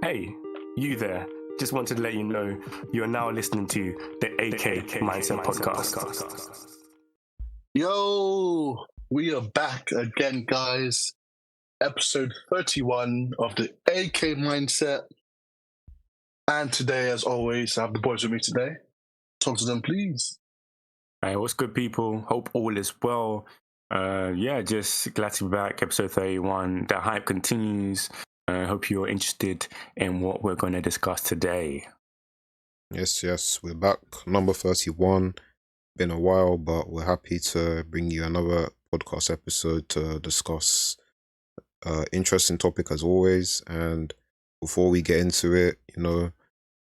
Hey, you there. Just wanted to let you know you are now listening to the AK Mindset Podcast. Yo, we are back again, guys. Episode 31 of the AK Mindset. And today, as always, I have the boys with me today. Talk to them, please. Hey, what's good, people? Hope all is well. Just glad to be back. Episode 31. The hype continues. Hope you're interested in what we're going to discuss today. Yes, we're back. Number 31. Been a while, but we're happy to bring you another podcast episode to discuss interesting topic as always. And before we get into it,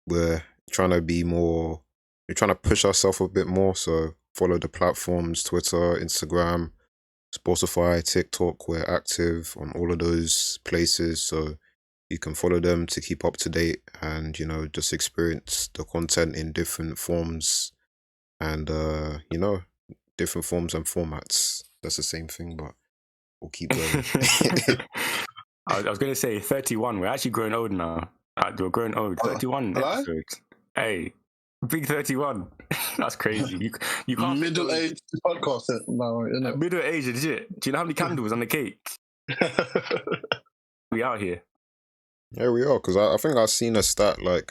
we're trying to push ourselves a bit more. So follow the platforms, Twitter, Instagram, Spotify, TikTok. We're active on all of those places. So you can follow them to keep up to date and, just experience the content in different forms and, different forms and formats. That's the same thing, but we'll keep going. I was going to say 31. We're actually growing old now. We're growing old. 31 episodes. Hey, big 31. That's crazy. You can't Middle-aged podcast now, isn't it? Middle-aged, legit. Do you know how many candles on the cake? We out here. Yeah, we are, because I think I've seen a stat, there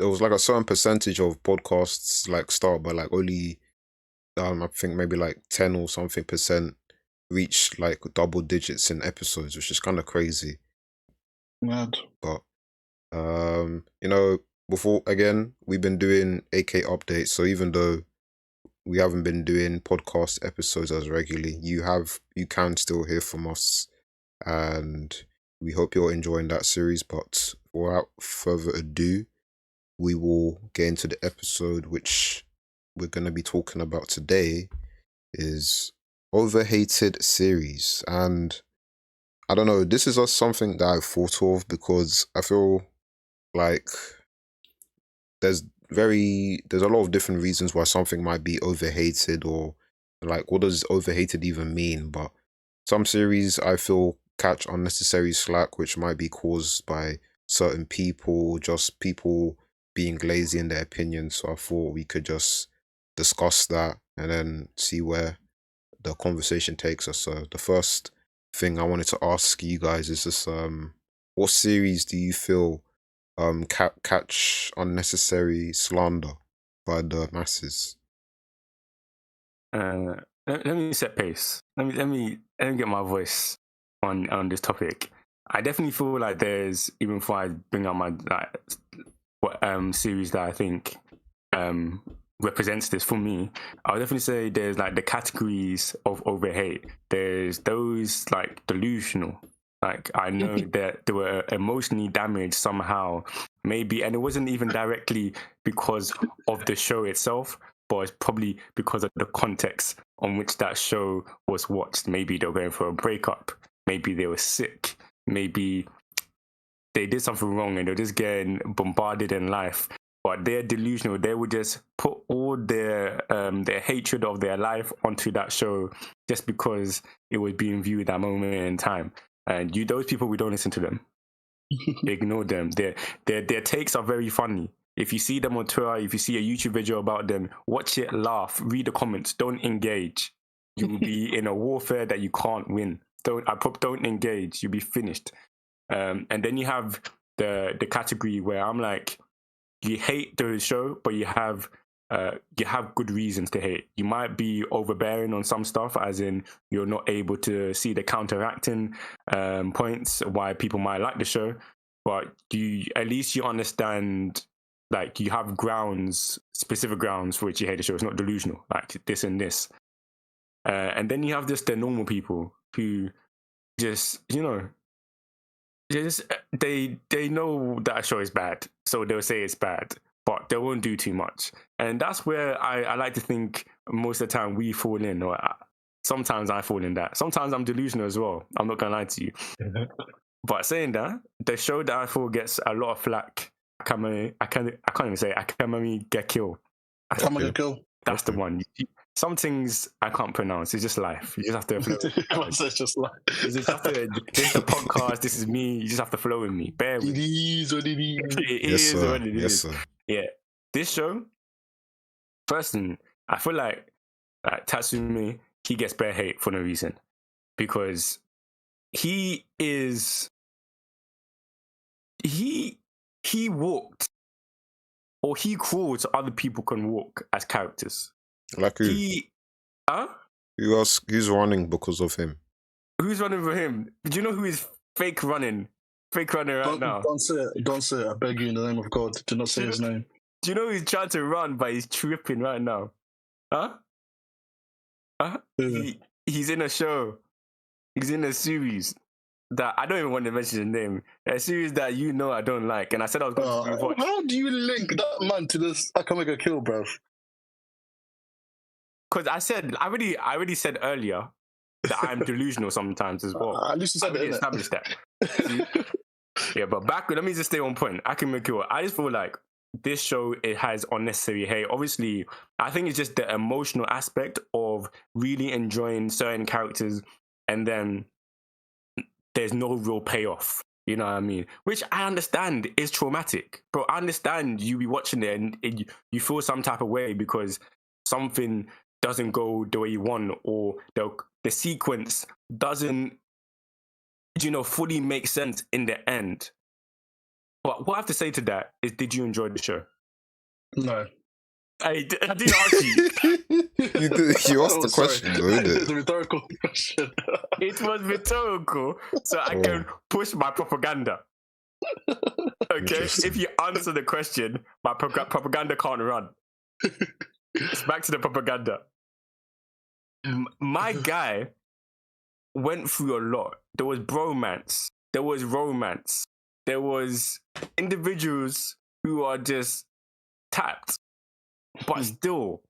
was like a certain percentage of podcasts start, but only I think maybe 10 or something percent reach double digits in episodes, which is kind of crazy. Mad. But before, again, we've been doing AK updates, so even though we haven't been doing podcast episodes as regularly, you can still hear from us, and we hope you're enjoying that series. But without further ado, we will get into the episode, which we're going to be talking about today is Overhated series. And I don't know, this is just something that I've thought of because I feel like there's a lot of different reasons why something might be overhated, or what does overhated even mean? But some series I feel catch unnecessary slack, which might be caused by certain people, just people being lazy in their opinions. So I thought we could just discuss that and then see where the conversation takes us. So the first thing I wanted to ask you guys is this: what series do you feel catch unnecessary slander by the masses? Let me set pace. Let me get my voice on this topic. I definitely feel like there's, even before I bring up my series that I think represents this for me, I would definitely say there's the categories of overhate. There's those delusional. I know that they were emotionally damaged somehow, maybe, and it wasn't even directly because of the show itself, but it's probably because of the context on which that show was watched. Maybe they were going for a breakup. Maybe they were sick. Maybe they did something wrong and they're just getting bombarded in life. But they're delusional. They would just put all their hatred of their life onto that show just because it was being viewed at that moment in time. And those people, we don't listen to them. Ignore them. Their takes are very funny. If you see them on Twitter, if you see a YouTube video about them, watch it, laugh, read the comments, don't engage. You will be in a warfare that you can't win. Don't engage. You'll be finished. And then you have the category where I'm you hate the show, but you have good reasons to hate. You might be overbearing on some stuff, as in you're not able to see the counteracting points why people might like the show, but at least you understand, you have specific grounds for which you hate the show. It's not delusional, this and this. And then you have the normal people who just, they know that a show is bad, so they'll say it's bad, but they won't do too much. And that's where I like to think most of the time we fall in, or sometimes I fall in that. Sometimes I'm delusional as well. I'm not gonna lie to you. But saying that, the show that I feel gets a lot of flack, I can't even say Akamami Get Killed. Akamami Get Killed. That's the one. some things I can't pronounce. It's just life. You just have to flow. It's just like You just have to. This is the podcast. This is me. You just have to flow with me. Bear with it me. is what it is. It Yes, is sir. what it Yes, is. sir. Yeah. This show, first thing, I feel like Tatsumi, he gets bare hate for no reason. Because he walked, or he crawled so other people can walk as characters. Like who? Who else? Who's running because of him? Who's running for him? Do you know who is fake running right now? Don't say it. Don't say it. I beg you in the name of God. Do not say his name. Do you know who's trying to run but he's tripping right now? He's in a show. He's in a series that I don't even want to mention his name. A series that you know I don't like, and I said I was going to watch. How do you link that man to this? I can make a kill, bro. Because I already said earlier that I'm delusional sometimes as well. At least you said it, innit? Established that. Yeah, but let me just stay on point. I can make it work. I just feel like this show, it has unnecessary hate. Obviously, I think it's just the emotional aspect of really enjoying certain characters, and then there's no real payoff. You know what I mean? Which I understand is traumatic. Bro, I understand you be watching it and you feel some type of way because something doesn't go the way you want, or the sequence doesn't, fully make sense in the end. But what I have to say to that is, did you enjoy the show? No. I didn't ask you. You asked the question, though, didn't It's it? a rhetorical question. It was rhetorical, so I can push my propaganda. Okay? If you answer the question, my propaganda can't run. It's back to the propaganda. My guy went through a lot. There was bromance. There was romance. There was individuals who are just tapped. But still,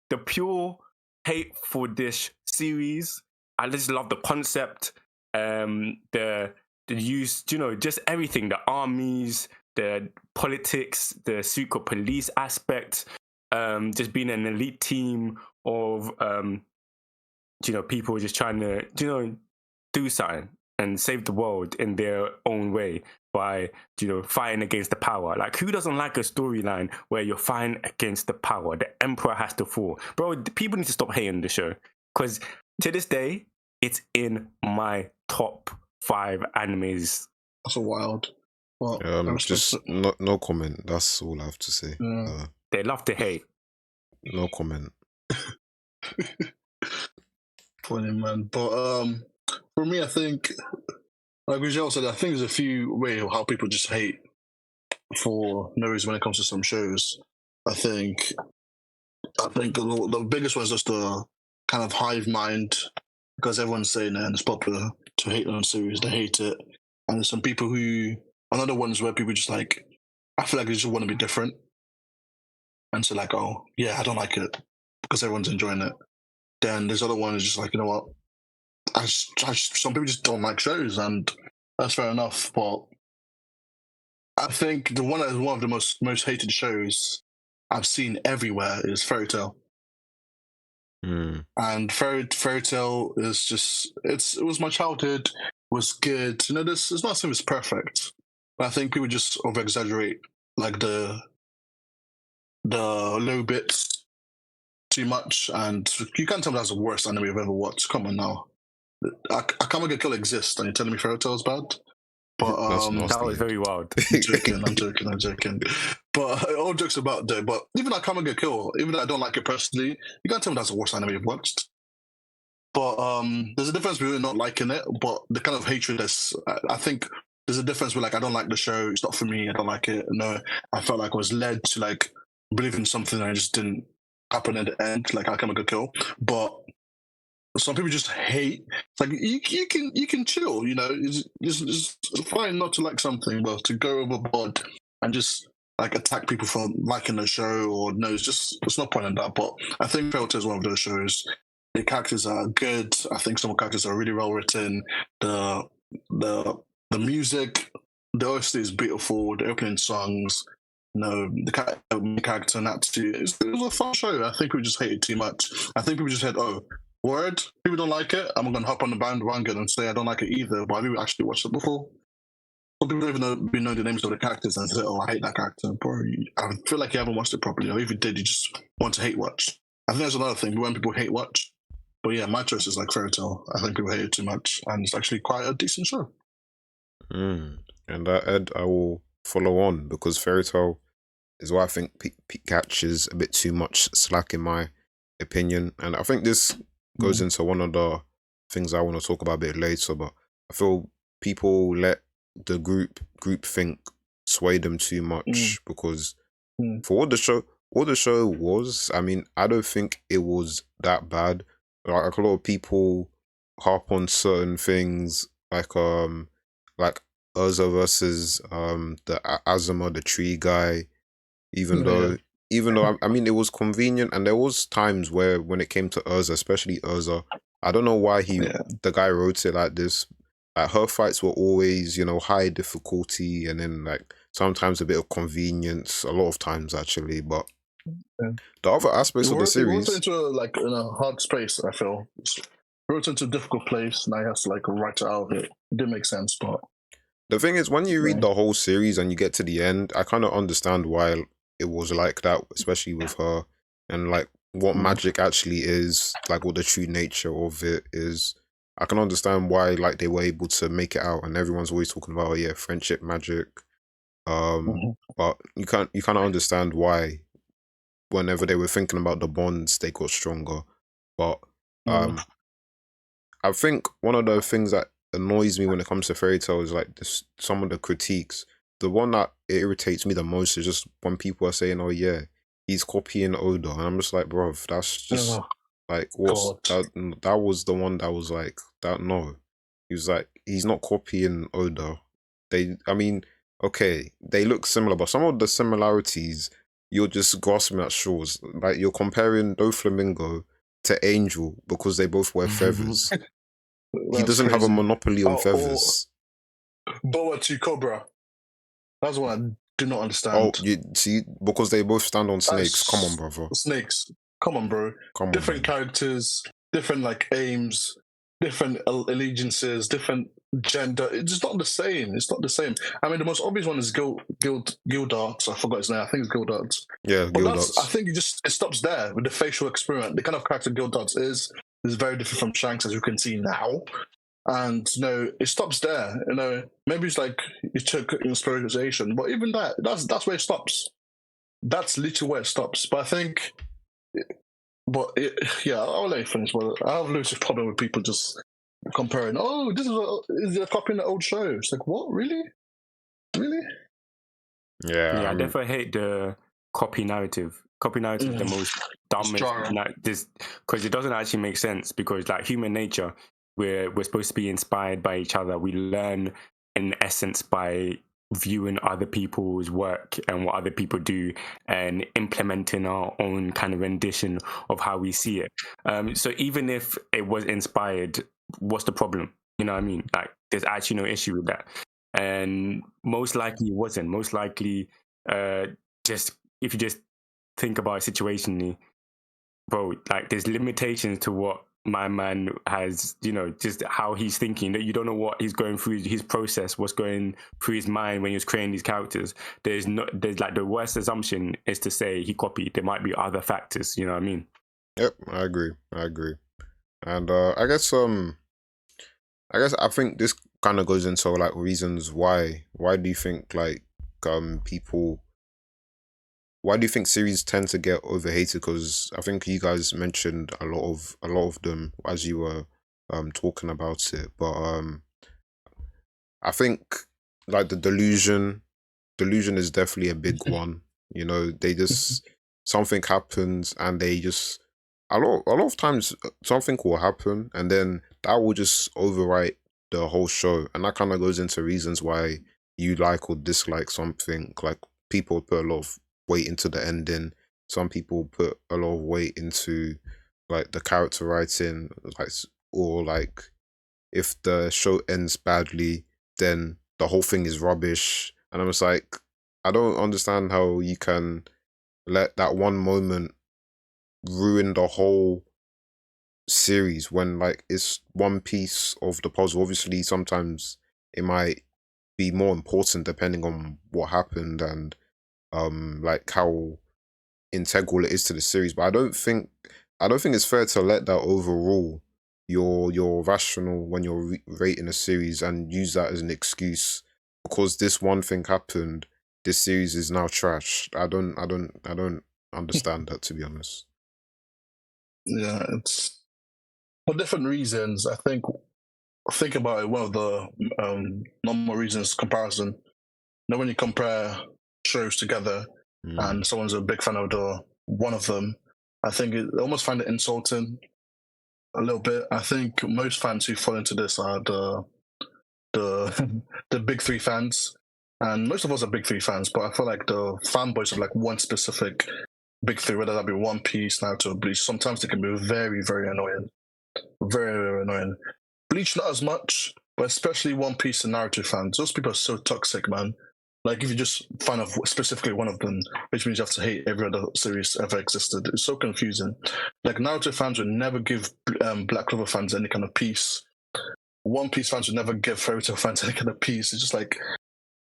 the pure hate for this series, I just love the concept, the use, just everything, the armies, the politics, the secret police aspect, just being an elite team of, people just trying to, do something and save the world in their own way by, fighting against the power. Like, who doesn't like a storyline where you're fighting against the power? The emperor has to fall. Bro, people need to stop hating the show. Because to this day, it's in my top 5 animes. That's wild. Well, just no comment. That's all I have to say. Yeah. They love to hate. No comment. Funny, man. But for me, I think, like Rizal said, I think there's a few ways of how people just hate for no reason when it comes to some shows. I think the biggest one is just the kind of hive mind, because everyone's saying it and it's popular to hate on a series. They hate it. And there's some people who, another ones where people just like, I feel like they just want to be different. And so like, oh, yeah, I don't like it because everyone's enjoying it. Then there's other ones just like, you know what? Some people just don't like shows, and that's fair enough. But I think the one that is one of the most hated shows I've seen everywhere is Fairy Tail. And Fairy Tail is just it was my childhood, was good. It's not saying it's perfect, but I think people just over exaggerate like the low bits too much, and you can't tell me that's the worst anime I've ever watched. Come on now. I can't make a kill exist, and you're telling me Fairy Tail is bad? But that was very wild. I'm joking. But all jokes about though. But even I can't make a kill, even though I don't like it personally, you can't tell me that's the worst anime you've watched. But there's a difference between not liking it, but the kind of hatred that's. I think there's a difference with like I don't like the show. It's not for me. I don't like it. No, I felt like I was led to like believe in something, and it just didn't happen at the end. Like I can't make a kill, but. Some people just hate. It's like you can chill, It's fine not to like something, but to go overboard and just like attack people for liking the show or no, it's no point in that. But I think Fairy Tail is one of those shows. The characters are good. I think some of the characters are really well written. The music, the OST is beautiful. The opening songs, the character and that too. It was a fun show. I think we just hated too much. I think people just said, "Oh, word, people don't like it. I'm gonna hop on the bandwagon and say I don't like it either." But have you actually watched it before? Some people don't even know the names of the characters and say, "Oh, I hate that character." Bro, I feel like you haven't watched it properly, or if you did, you just want to hate watch. I think that's another thing when people hate watch. But yeah, my choice is like Fairy Tale. I think people hate it too much, and it's actually quite a decent show. And Ed, I will follow on because Fairy Tale is what I think catches a bit too much slack in my opinion, and I think this goes into one of the things I want to talk about a bit later. But I feel people let the group think sway them too much because for what the show was, I mean, I don't think it was that bad. Like a lot of people harp on certain things, like Urza versus the Azuma, the tree guy. Even though I mean, it was convenient, and there was times where when it came to Urza, especially Urza, I don't know why the guy wrote it like this. Like her fights were always, high difficulty, and then like sometimes a bit of convenience. A lot of times actually, but the other aspects of the series, it wrote into in a hard space. I feel it wrote into a difficult place, and I have to like write it out of it. It didn't make sense, but the thing is, when you read the whole series and you get to the end, I kind of understand why it was like that, especially with her, and like what magic actually is, like what the true nature of it is. I can understand why like they were able to make it out, and everyone's always talking about friendship magic. But you kind of understand why whenever they were thinking about the bonds, they got stronger. But I think one of the things that annoys me when it comes to Fairy Tail is like some of the critiques. The one that irritates me the most is just when people are saying, "Oh yeah, he's copying Oda," and I'm just like, "Bruv, that's just like that was the one that was like that." No, he was like, he's not copying Oda. I mean, okay, they look similar, but some of the similarities you're just grasping at straws. Like you're comparing Doflamingo to Angel because they both wear feathers. He doesn't have a monopoly on feathers. Boa to Cobra. That's what I do not understand. Oh, you see, because they both stand on snakes. Come on, brother. Snakes. Come on, bro. Different characters, different like aims, different allegiances, different gender. It's just not the same. It's not the same. I mean, the most obvious one is Gildarts. I forgot his name. I think it's Gildarts. Yeah, Gildarts. I think it stops there with the facial experiment. The kind of character Gildarts is very different from Shanks, as you can see now. And it stops there. Maybe it's like you took inspiration, but even that's where it stops. That's literally where it stops. But I think, I'll let you finish. But I have a loads of problem with people just comparing. Oh, this is a copying the old show. It's like, what? Really? Yeah, I definitely hate the copy narrative. Copy narrative is the most dumbest, because it doesn't actually make sense. Because like human nature, we're supposed to be inspired by each other. We learn in essence by viewing other people's work and what other people do and implementing our own kind of rendition of how we see it. So even if it was inspired, what's the problem? You know what I mean? Like there's actually no issue with that. And most likely it wasn't. Most likely, just if you just think about it situationally, bro, like there's limitations to what my man has, just how he's thinking. That you don't know what he's going through, his process, what's going through his mind when he was creating these characters. There's like the worst assumption is to say he copied. There might be other factors. You know what I mean? Yep, I agree. And I guess I think this kind of goes into like reasons why. Why do you think like people? Why do you think series tend to get overhated? Because I think you guys mentioned a lot of them as you were talking about it. But I think like the delusion is definitely a big one. They just something happens and they just a lot of times something will happen and then that will just overwrite the whole show, and that kind of goes into reasons why you like or dislike something. Like people put a lot of weight into the ending. Some people put a lot of weight into like the character writing, or like if the show ends badly, then the whole thing is rubbish. And I was like, I don't understand how you can let that one moment ruin the whole series when like it's one piece of the puzzle. Obviously, sometimes it might be more important depending on what happened and like how integral it is to the series. But I don't think it's fair to let that overrule your rational when you're rating a series and use that as an excuse because this one thing happened. This series is now trash. I don't understand that, to be honest. Yeah, it's for different reasons. I think about it. One of the normal reasons comparison. You know, when you compare shows together, and someone's a big fan of the one of them, I think I almost find it insulting a little bit. I think most fans who fall into this are the the big three fans, and most of us are big three fans. But I feel like the fanboys of like one specific big three, whether that be One Piece, Naruto, Bleach, sometimes they can be very, very annoying. Very, very annoying. Bleach not as much, but especially One Piece and Naruto fans. Those people are so toxic, man. Like if you just fan of specifically one of them, which means you have to hate every other series ever existed. It's so confusing. Like Naruto fans would never give Black Clover fans any kind of peace. One Piece fans would never give Fairy Tail fans any kind of peace. It's just like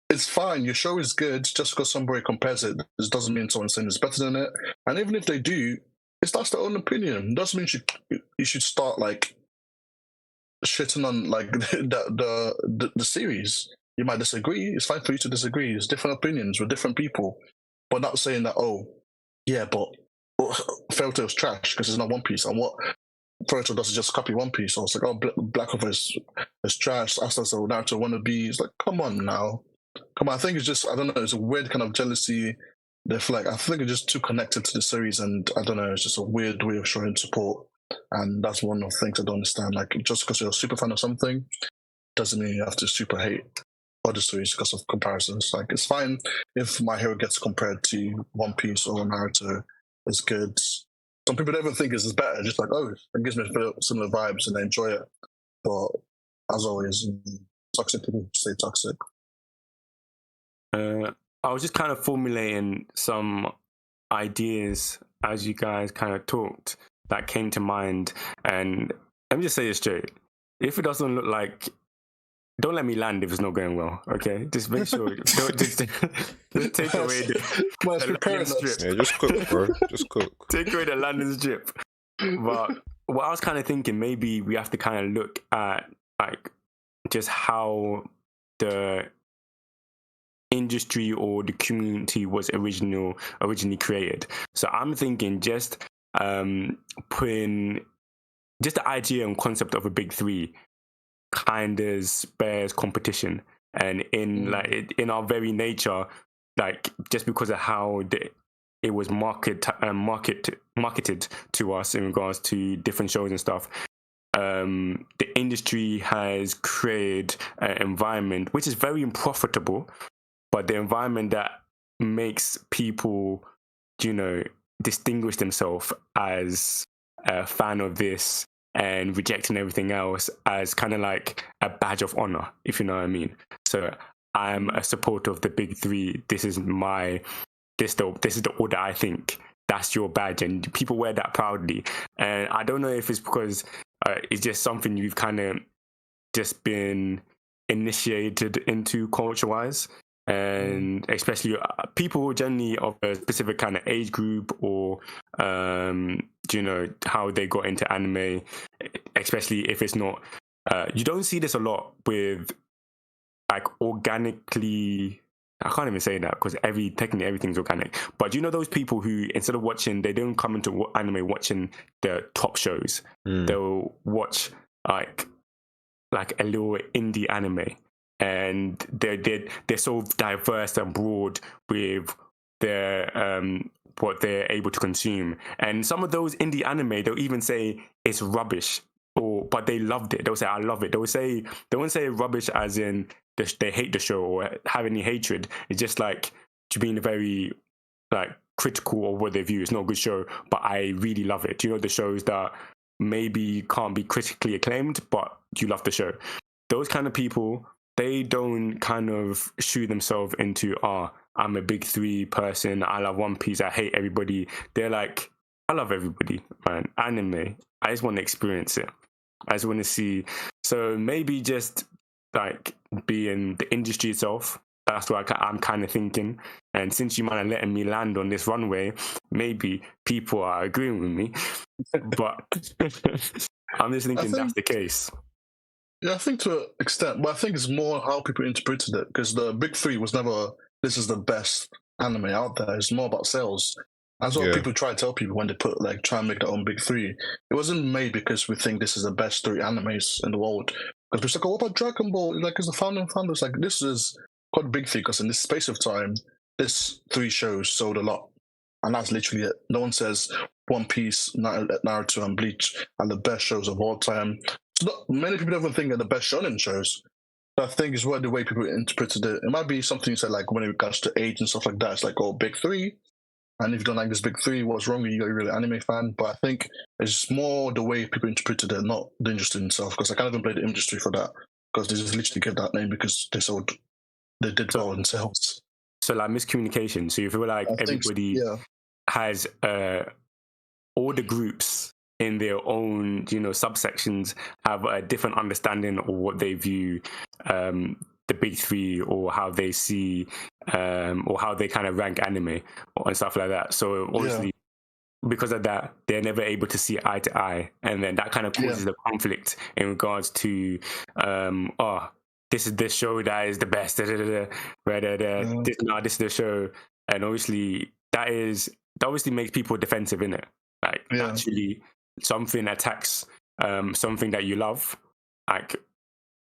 it's fine. Your show is good. Just because somebody compares it, this doesn't mean someone's saying it's better than it. And even if they do, that's their own opinion. It doesn't mean you should start like shitting on like the series. You might disagree. It's fine for you to disagree. It's different opinions with different people, but not saying that. Oh, yeah, but Fairy Tail's trash because it's not One Piece. And what Fairy Tail does is just copy One Piece. So it's like, oh, Black Clover is trash. Asta Naruto wannabe. It's like, come on now. Come on, I think it's just I don't know. It's a weird kind of jealousy. They feel like I think it's just too connected to the series, and I don't know. It's just a weird way of showing support, and that's one of the things I don't understand. Like just because you're a super fan of something doesn't mean you have to super hate other series because of comparisons. Like it's fine if My Hero gets compared to One Piece or Naruto. It's good. Some people don't even think it's better. Just like it gives me similar vibes and I enjoy it. But as always, toxic people stay toxic. I was just kind of formulating some ideas as you guys kind of talked that came to mind. And let me just say this straight. If it doesn't look like, don't let me land if it's not going well, okay? Just make sure, don't just take away the London strip. Yeah, just cook, bro. Just cook. Take away the London strip. But what I was kind of thinking, maybe we have to kind of look at like just how the industry or the community was originally created. So I'm thinking just putting just the idea and concept of a big three kind of spares competition, and in in our very nature, like just because of how it was marketed to us in regards to different shows and stuff. The industry has created an environment which is very unprofitable, but the environment that makes people, distinguish themselves as a fan of this and rejecting everything else as kind of like a badge of honor, if you know what I mean. So I'm a supporter of the big three. This is the order I think. That's your badge, and people wear that proudly. And I don't know if it's because it's just something you've kind of just been initiated into culture-wise, and especially people generally of a specific kind of age group, or how they got into anime, especially if it's not you don't see this a lot with like organically. I can't even say that because technically everything's organic. But those people who, instead of watching, they don't come into anime watching the top shows. They'll watch like a little indie anime, and they're so diverse and broad with their what they're able to consume. And some of those indie anime, they'll even say it's rubbish, but they loved it. They'll say I love it. They won't say rubbish as in they hate the show or have any hatred. It's just like to being very like critical of what they view. It's not a good show, but I really love it. The shows that maybe can't be critically acclaimed, but you love the show. Those kind of people, they don't kind of shoot themselves into I'm a big three person. I love One Piece. I hate everybody. They're like, I love everybody, man. Anime. I just want to experience it. I just want to see. So maybe just like be in the industry itself. That's what I'm kind of thinking. And since you might have letting me land on this runway, maybe people are agreeing with me. But I'm just thinking that's the case. Yeah, I think to an extent, but I think it's more how people interpreted it, because the big three was never, this is the best anime out there. It's more about sales. That's what people try to tell people when they try and make their own big three. It wasn't made because we think this is the best three animes in the world. Because it's like, oh, what about Dragon Ball? Like, it's the founders. Like, this is quite a big thing, because in this space of time, this three shows sold a lot. And that's literally it. No one says One Piece, Naruto, and Bleach are the best shows of all time. Many people don't even think they're the best shonen shows. But I think it's the way people interpreted it. It might be something you said, like when it comes to age and stuff like that. It's like, oh, big three. And if you don't like this big three, what's wrong with you? You're a really anime fan. But I think it's more the way people interpreted it, not the industry itself. Because I can't even blame the industry for that. Because they just literally get that name because they did well in sales. So like miscommunication. So you feel like everybody has all the groups in their own, subsections have a different understanding of what they view the big three, or how they see or how they kind of rank anime and stuff like that. So obviously because of that, they're never able to see eye to eye, and then that kind of causes the conflict in regards to this is the show that is the best, this is the show. And obviously that obviously makes people defensive, innit? Like naturally something attacks something that you love, like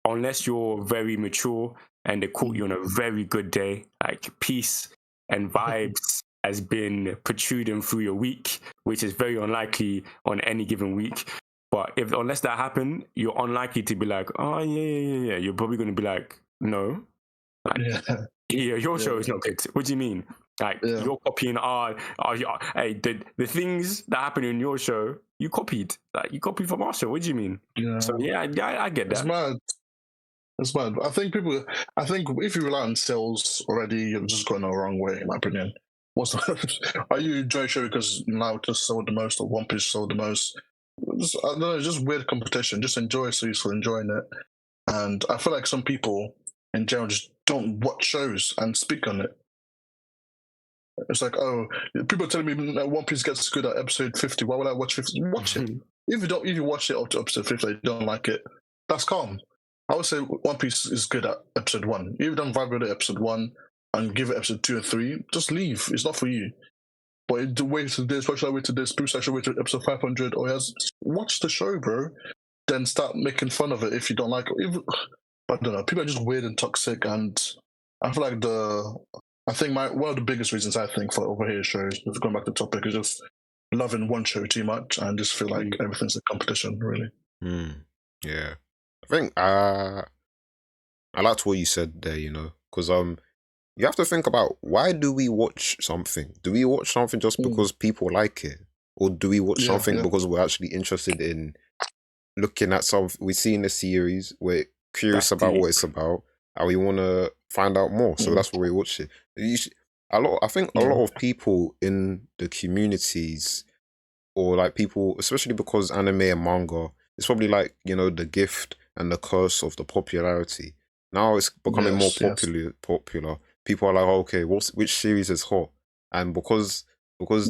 unless you're very mature and they caught you on a very good day, like peace and vibes has been protruding through your week, which is very unlikely on any given week. But unless that happened, you're unlikely to be like, oh yeah. You're probably going to be like, no, like, your show is not good. What do you mean? Like you're copying hey, the things that happen in your show, you copied. Like you copied from our show. What do you mean? So I get that. It's mad. I think if you rely on sales already, you're just going the wrong way, in my opinion. Are you enjoying show because Naruto sold the most or One Piece sold the most? I don't know, it's just weird competition. Just enjoy so you're still enjoying it. And I feel like some people in general just don't watch shows and speak on it. It's like, oh, people are telling me that One Piece gets good at episode 50. Why would I watch 50? Watch it. If you watch it up to episode 50 and you don't like it, that's calm. I would say One Piece is good at episode 1. If you don't vibe with it episode 1 and give it episode 2 and 3, just leave. It's not for you. But the way to this, watch that way to this, people say wait to episode 500, or watch the show, bro. Then start making fun of it if you don't like it. I don't know. People are just weird and toxic, and I feel like one of the biggest reasons I think for Overhated shows, if going back to the topic, is just loving one show too much and just feel like everything's a competition, really. Yeah. I think I liked what you said there, because you have to think about, why do we watch something? Do we watch something just because people like it? Or do we watch something because we're actually interested in looking at something? We've seen the series, we're curious about what it's about, and we want to find out more. So that's why we watch it. I think a lot of people in the communities, or like people, especially because anime and manga, it's probably like, the gift and the curse of the popularity. Now it's becoming more popular. People are like, okay, which series is hot? And because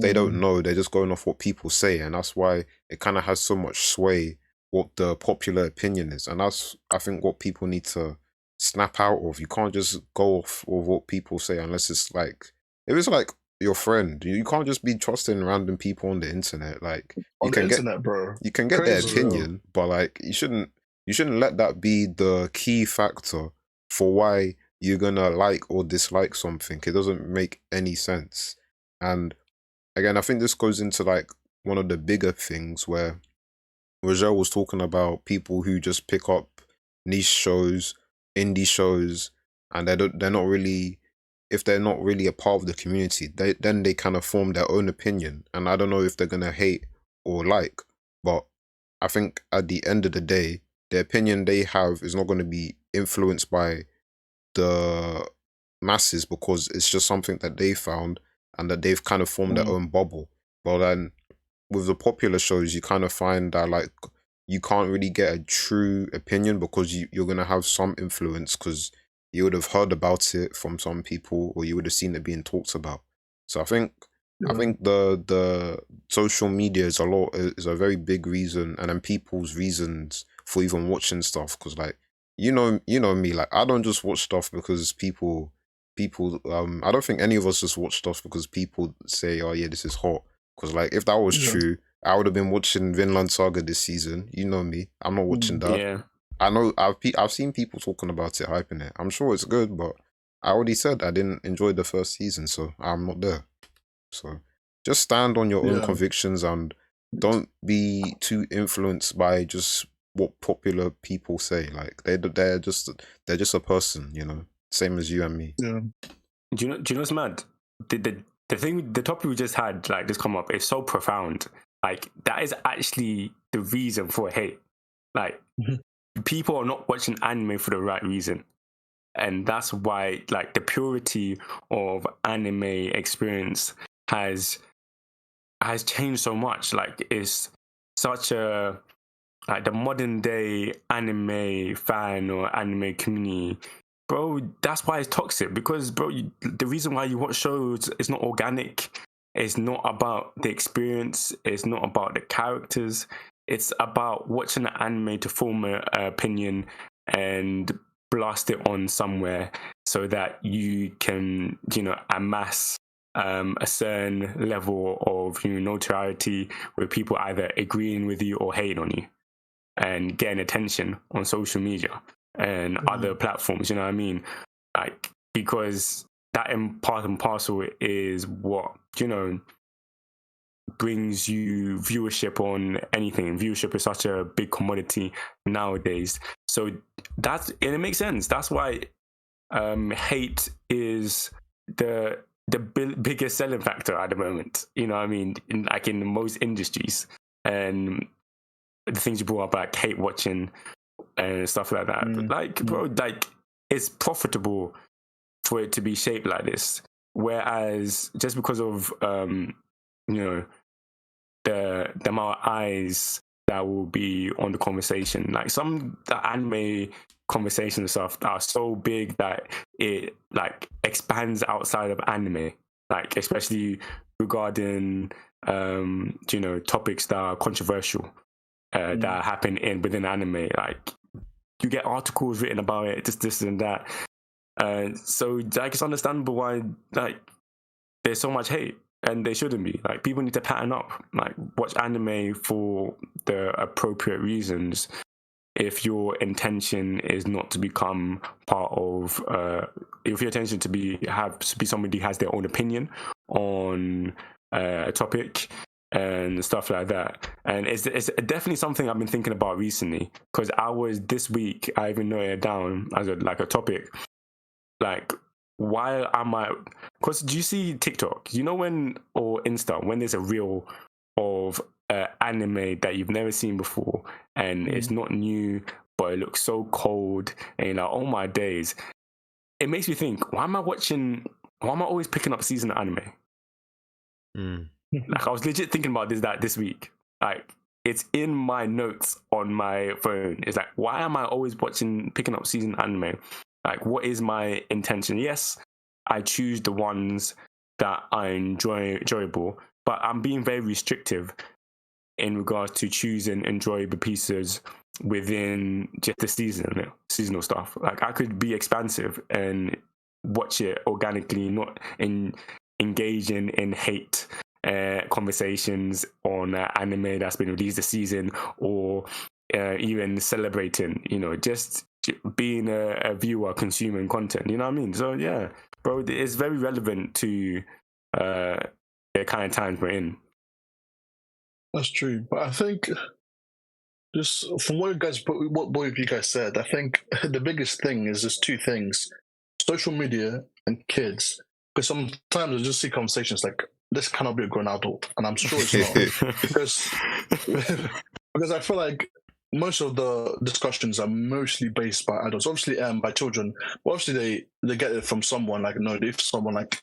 they don't know, they're just going off what people say, and that's why it kind of has so much sway what the popular opinion is. And that's, I think, what people need to snap out of. You can't just go off of what people say unless it's like, if it's like your friend, you can't just be trusting random people on the internet. Like bro, you can get their opinion, but like you shouldn't let that be the key factor for why you're gonna like or dislike something. It doesn't make any sense. And again, I think this goes into like one of the bigger things where Rogel was talking about people who just pick up niche shows, indie shows, and they're not really, if they're not really a part of the community, then they kind of form their own opinion. And I don't know if they're gonna hate or like, but I think at the end of the day, the opinion they have is not going to be influenced by the masses because it's just something that they found and that they've kind of formed their own bubble. But then with the popular shows, you kind of find that like you can't really get a true opinion because you're gonna have some influence because you would have heard about it from some people or you would have seen it being talked about. So I think the social media is a very big reason, and then people's reasons for even watching stuff. Because like you know me, like I don't just watch stuff because people I don't think any of us just watch stuff because people say, oh yeah, this is hot. Because like if that was true, I would have been watching Vinland Saga this season. You know me, I'm not watching that. Yeah. I know I've seen people talking about it, hyping it. I'm sure it's good, but I already said I didn't enjoy the first season, so I'm not there. So just stand on your own convictions and don't be too influenced by just what popular people say. Like they're just a person, you know, same as you and me. Yeah. Do you know what's mad? The topic we just had, like, just come up, is so profound. Like, that is actually the reason for hate. Like, people are not watching anime for the right reason. And that's why, like, the purity of anime experience has changed so much. Like, it's such a, like, the modern day anime fan or anime community, bro, that's why it's toxic. Because, bro, the reason why you watch shows is not organic. It's not about the experience. It's not about the characters. It's about watching an anime to form an opinion and blast it on somewhere so that you can, you know, amass a certain level of, you know, notoriety with people either agreeing with you or hating on you and getting attention on social media and other platforms, you know what I mean? Like, because that in part and parcel is what, you know, brings you viewership on anything. Viewership is such a big commodity nowadays. So and it makes sense. That's why hate is the biggest selling factor at the moment. You know what I mean? In most industries. And the things you brought up, like hate watching and stuff like that. But like, bro, like, it's profitable for it to be shaped like this. Whereas just because of you know, the amount of eyes that will be on the conversation, like the anime conversation stuff that are so big that it like expands outside of anime, like especially regarding you know, topics that are controversial that happen within anime. Like, you get articles written about it, this and that. So like, it's understandable why like there's so much hate, and there shouldn't be. Like, people need to pattern up, like watch anime for the appropriate reasons. If your intention is not to become part of, if your intention to be somebody who has their own opinion on a topic and stuff like that. And it's definitely something I've been thinking about recently, because this week I even noted it down as a topic. Like, why am I? Because do you see TikTok? You know, or Insta, when there's a reel of anime that you've never seen before, and it's not new, but it looks so cold, and you're like, oh my days. It makes me think, why am I always picking up season of anime? Like, I was legit thinking about this week. Like, it's in my notes on my phone. It's like, why am I always picking up season anime? Like, what is my intention? Yes, I choose the ones that I enjoyable, but I'm being very restrictive in regards to choosing enjoyable pieces within just the seasonal stuff. Like, I could be expansive and watch it organically, not engaging in hate conversations on anime that's been released this season, or even celebrating, you know, just being a viewer, consuming content, you know what I mean? So yeah, bro, it's very relevant to the kind of times we're in. That's true, but I think just from what both of you guys said, I think the biggest thing is just two things: social media and kids. Because sometimes I just see conversations like, this cannot be a grown adult, and I'm sure it's not. because I feel like most of the discussions are mostly based by adults, obviously by children, but obviously they get it from someone. Like, no, if someone like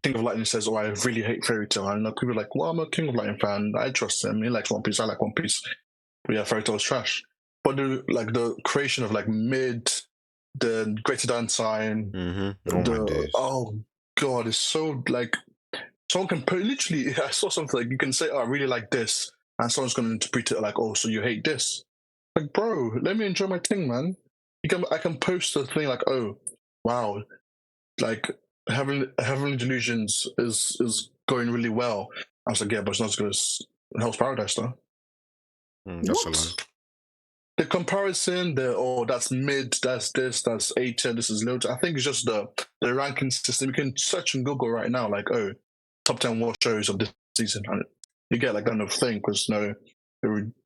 King of Lightning says, oh, I really hate Fairy Tail, and people are like, well, I'm a King of Lightning fan, I trust him, he likes One Piece, I like One Piece, but yeah, Fairy Tail is trash. But the creation of like mid, the greater than sign, oh god, it's so like someone can put literally. I saw something like you can say, oh, I really like this, and someone's going to interpret it like, oh, so you hate this. Like, bro, let me enjoy my thing, man. I can post a thing like, oh, wow, like Heavenly Delusions is going really well. I was like, yeah, but it's not as good as Hell's Paradise, though. That's a lie. The comparison, that's mid, that's this, that's A tier, this is low tier. I think it's just the ranking system. You can search on Google right now, like, oh, top 10 worst shows of this season, and you get like that kind of thing because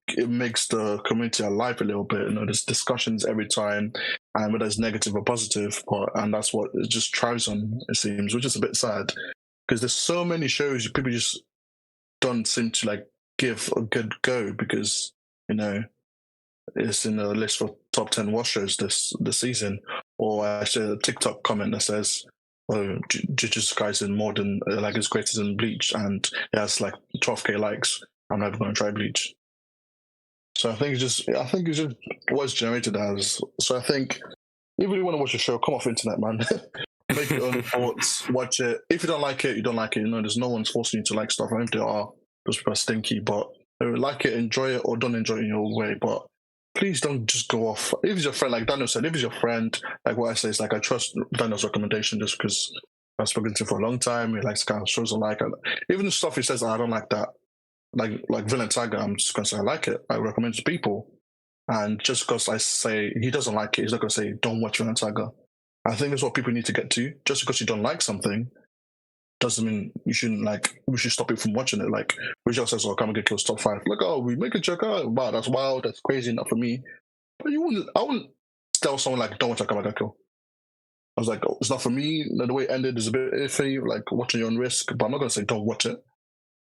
it makes the community alive a little bit. There's discussions every time, and whether it's negative or positive, and that's what it just thrives on. It seems, which is a bit sad because there's so many shows people just don't seem to like give a good go because it's in the list for top 10 watch shows this season. Or I see a TikTok comment that says, oh, Jujutsu Kaisen more than like it's greater than Bleach, and it has like 12k likes. I'm never going to try Bleach. So I think it's just what's generated as. So I think if you want to watch a show, come off internet, man. Make your own thoughts, watch it. If you don't like it, you don't like it. There's no one's forcing you to like stuff. I think there are, those people are stinky, but like it, enjoy it, or don't enjoy it in your way. But please don't just go off. If it's your friend, like Daniel said, if it's your friend, like what I say is like I trust Daniel's recommendation just because I've spoken to him for a long time. He likes kind of shows I like. Even the stuff he says, I don't like that. Like Villain Tiger, I'm just gonna say I like it. I recommend it to people. And just because I say he doesn't like it, he's not gonna say don't watch Villain Tiger. I think that's what people need to get to. Just because you don't like something doesn't mean you shouldn't we should stop you from watching it. Like Rachel says, oh, come and get close top 5. Like, oh, we make a joke, oh, wow, that's wild, that's crazy, not for me. But I wouldn't tell someone like don't watch Akamaga Kill. I was like, oh, it's not for me. The way it ended is a bit iffy, like watching your own risk, but I'm not gonna say don't watch it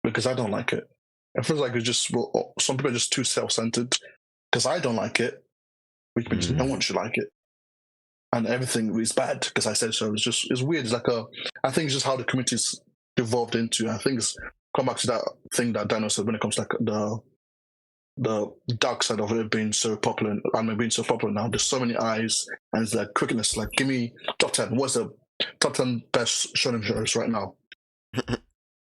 because I don't like it. It feels like it's just some people are just too self-centered because I don't like it, which means no one should like it. And everything is bad because I said so. It's weird. It's like I think it's just how the community's evolved into. I think it's come back to that thing that Daniel said when it comes to like the dark side of it being so popular and being so popular now. There's so many eyes and it's like quickness. Like, give me top 10. What's the top 10 best shonen shows right now?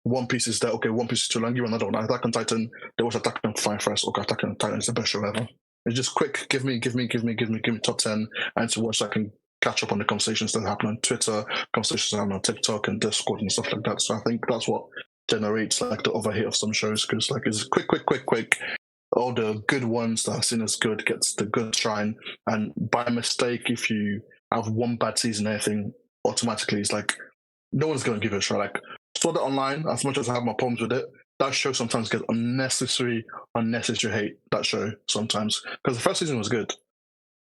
One Piece is there. Okay, One Piece is too long. Give another one. Attack on Titan. They watch Attack on Titan first. Okay, Attack on Titan is the best show ever. It's just quick. Give me top 10 and to watch. I can catch up on the conversations that happen on Twitter, conversations that happen on TikTok and Discord and stuff like that. So I think that's what generates like the overhit of some shows because like it's quick. All the good ones that are seen as good gets the good shine, and by mistake, if you have one bad season, anything automatically it's like no one's going to give it a try. Like Sword Art Online, as much as I have my problems with it, that show sometimes gets unnecessary hate. That show sometimes because the first season was good,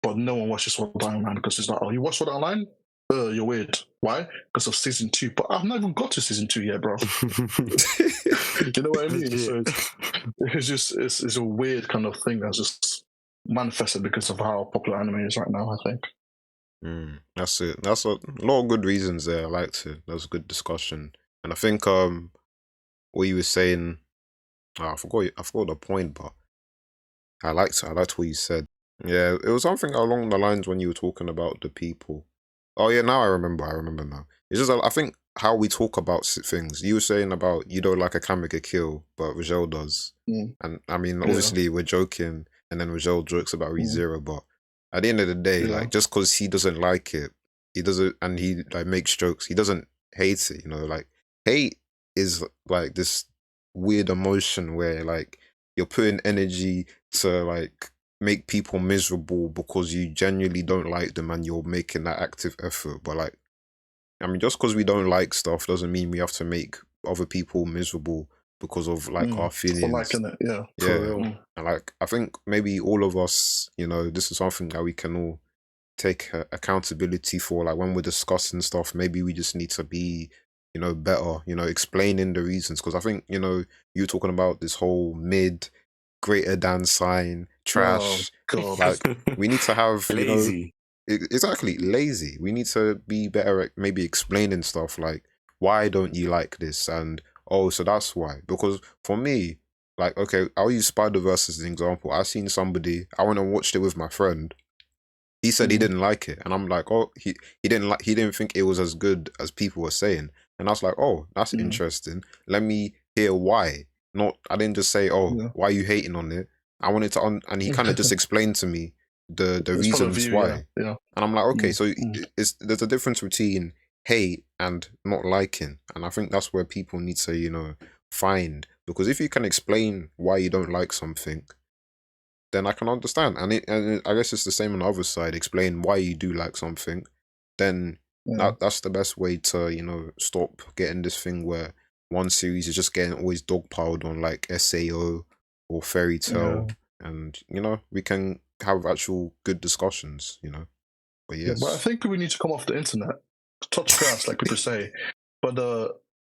but no one watches Sword Art Online because it's like, oh, you watch Sword Art Online? You're weird. Why? Because of season 2. But I've not even got to season 2 yet, bro. You know what I mean? So it's a weird kind of thing that's just manifested because of how popular anime is right now, I think. That's it. That's a lot of good reasons there. I liked it. That was a good discussion. And I think what you were saying, I forgot the point, but I liked what you said. Yeah, it was something along the lines when you were talking about the people. Oh yeah, now I remember now. It's just I think how we talk about things. You were saying about you don't like a Kamega Kill, but Rajel does. And I mean, obviously we're joking, and then Rajel jokes about ReZero, but at the end of the day, like just because he doesn't like it, he doesn't, and he like makes jokes, he doesn't hate it. Like hate is like this weird emotion where like you're putting energy to like make people miserable because you genuinely don't like them and you're making that active effort. But like, I mean, just because we don't like stuff doesn't mean we have to make other people miserable because of like our feelings. For liking it, yeah. And like, I think maybe all of us, this is something that we can all take accountability for. Like when we're discussing stuff, maybe we just need to be, better, explaining the reasons. Because I think, you're talking about this whole mid, greater than sign, trash. God. Like we need to have, you know, Lazy. exactly lazy. We need to be better at maybe explaining stuff like why don't you like this, and oh, so that's why. Because for me, like, okay, I'll use Spider-Verse as an example. I seen somebody, I went and watched it with my friend. He said he Mhm. didn't like it, and I'm like, oh, he didn't think it was as good as people were saying, and I was like, oh, that's Mhm. interesting. Let me hear why. Not, I didn't just say, oh, Yeah. why are you hating on it? I wanted to, and he kind of just explained to me the His point of reasons view, why, yeah. and I'm like, okay, so Mm. there's a difference between hate and not liking, and I think that's where people need to, you know, find, because if you can explain why you don't like something, then I can understand. And I guess it's the same on the other side. Explain why you do like something, then Yeah. that's the best way to, you know, stop getting this thing where one series is just getting always dogpiled on like SAO or Fairy Yeah. Tale, and you know we can have actual good discussions. You know, but Yeah, but I yes, think people need to come off the internet, touch grass, like people say. But